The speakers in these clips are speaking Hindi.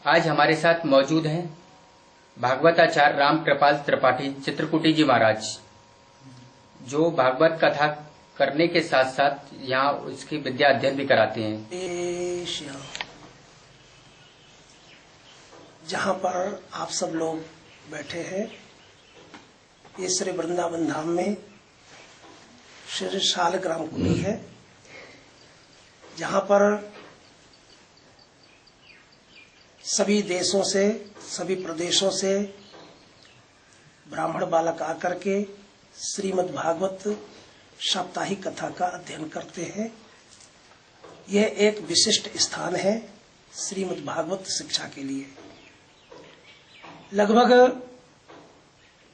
आज हमारे साथ मौजूद हैं भागवताचार्य राम कृपाल त्रिपाठी चित्रकूटी जी महाराज, जो भागवत कथा करने के साथ साथ यहाँ उसकी विद्या अध्ययन भी कराते हैं। जहाँ पर आप सब लोग बैठे हैं, ये श्री वृंदावन धाम में श्री शालिग्राम कुटी है, जहाँ पर सभी देशों से, सभी प्रदेशों से ब्राह्मण बालक आकर के श्रीमद् भागवत साप्ताहिक कथा का अध्ययन करते हैं। यह एक विशिष्ट स्थान है श्रीमद् भागवत शिक्षा के लिए। लगभग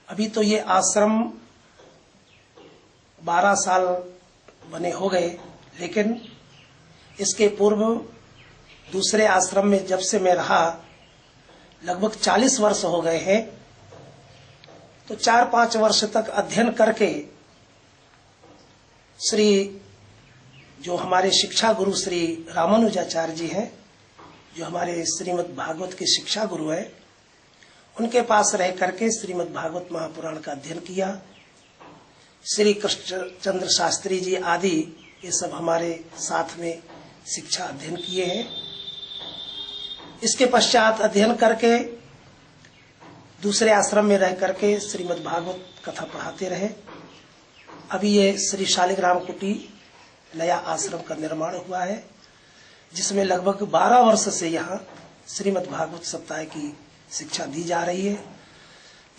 अभी तो ये आश्रम 12 साल बने हो गए, लेकिन इसके पूर्व दूसरे आश्रम में जब से मैं रहा लगभग 40 वर्ष हो गए हैं। तो 4-5 वर्ष तक अध्ययन करके श्री जो हमारे शिक्षा गुरु श्री रामानुजाचार्य जी हैं, जो हमारे श्रीमद् भागवत के शिक्षा गुरु हैं, उनके पास रह करके श्रीमद् भागवत महापुराण का अध्ययन किया। श्री कृष्णचंद्र शास्त्री जी आदि ये सब हमारे साथ में शिक्षा अध्ययन किए हैं। इसके पश्चात अध्ययन करके दूसरे आश्रम में रह करके श्रीमद् भागवत कथा पढ़ाते रहे। अभी ये श्री शालिग्राम कुटी नया आश्रम का निर्माण हुआ है, जिसमें लगभग 12 वर्ष से यहाँ श्रीमद् भागवत सप्ताह की शिक्षा दी जा रही है,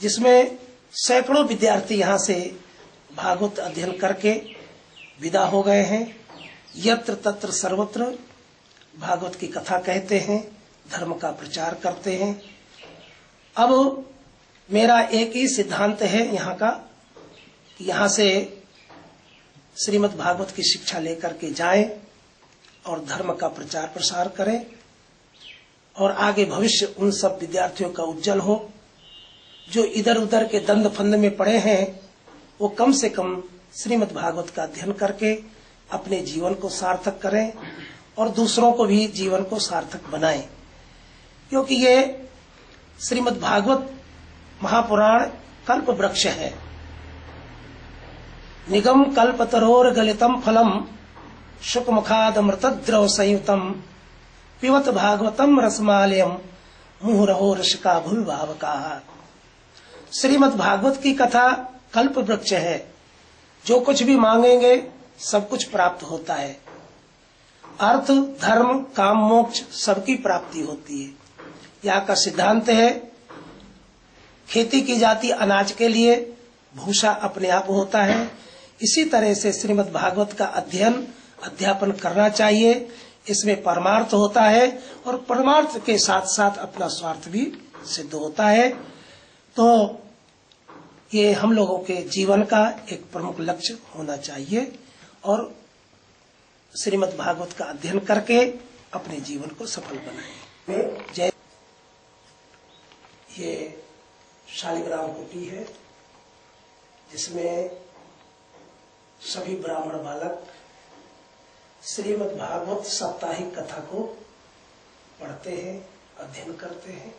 जिसमें सैकड़ों विद्यार्थी यहाँ से भागवत अध्ययन करके विदा हो गए हैं। यत्र तत्र सर्वत्र भागवत की कथा कहते हैं, धर्म का प्रचार करते हैं। अब मेरा एक ही सिद्धांत है यहाँ का कि यहाँ से श्रीमद् भागवत की शिक्षा लेकर के जाएं और धर्म का प्रचार प्रसार करें, और आगे भविष्य उन सब विद्यार्थियों का उज्जवल हो जो इधर उधर के दंड फंद में पड़े हैं। वो कम से कम श्रीमद् भागवत का अध्ययन करके अपने जीवन को सार्थक करें और दूसरों को भी जीवन को सार्थक बनाएं, क्योंकि ये श्रीमद् भागवत महापुराण कल्प वृक्ष है। निगम कल्पतरोर गलितम फलम शुकमुखाद मृतद्रव संयुतम पिबत भागवतम रसमालयम मुहुरहो रसिका भूविभावका। श्रीमद् भागवत की कथा कल्प वृक्ष है। जो कुछ भी मांगेंगे सब कुछ प्राप्त होता है। अर्थ, धर्म, काम, मोक्ष सबकी प्राप्ति होती है। यहाँ का सिद्धांत है, खेती की जाती अनाज के लिए, भूसा अपने आप होता है। इसी तरह से श्रीमद् भागवत का अध्ययन अध्यापन करना चाहिए। इसमें परमार्थ होता है और परमार्थ के साथ साथ अपना स्वार्थ भी सिद्ध होता है। तो ये हम लोगों के जीवन का एक प्रमुख लक्ष्य होना चाहिए और श्रीमद् भागवत का अध्ययन करके अपने जीवन को सफल बनाएं। जय। ये शालिग्राम कुटी है, जिसमें सभी ब्राह्मण बालक श्रीमद् भागवत साप्ताहिक कथा को पढ़ते हैं, अध्ययन करते हैं,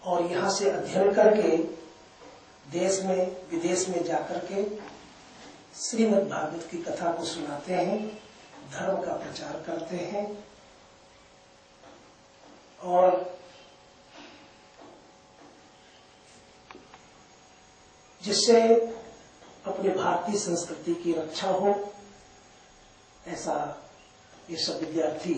और यहाँ से अध्ययन करके देश में विदेश में जाकर के श्रीमद् भागवत की कथा को सुनाते हैं, धर्म का प्रचार करते हैं और जिससे अपने भारतीय संस्कृति की रक्षा हो, ऐसा ये सब विद्यार्थी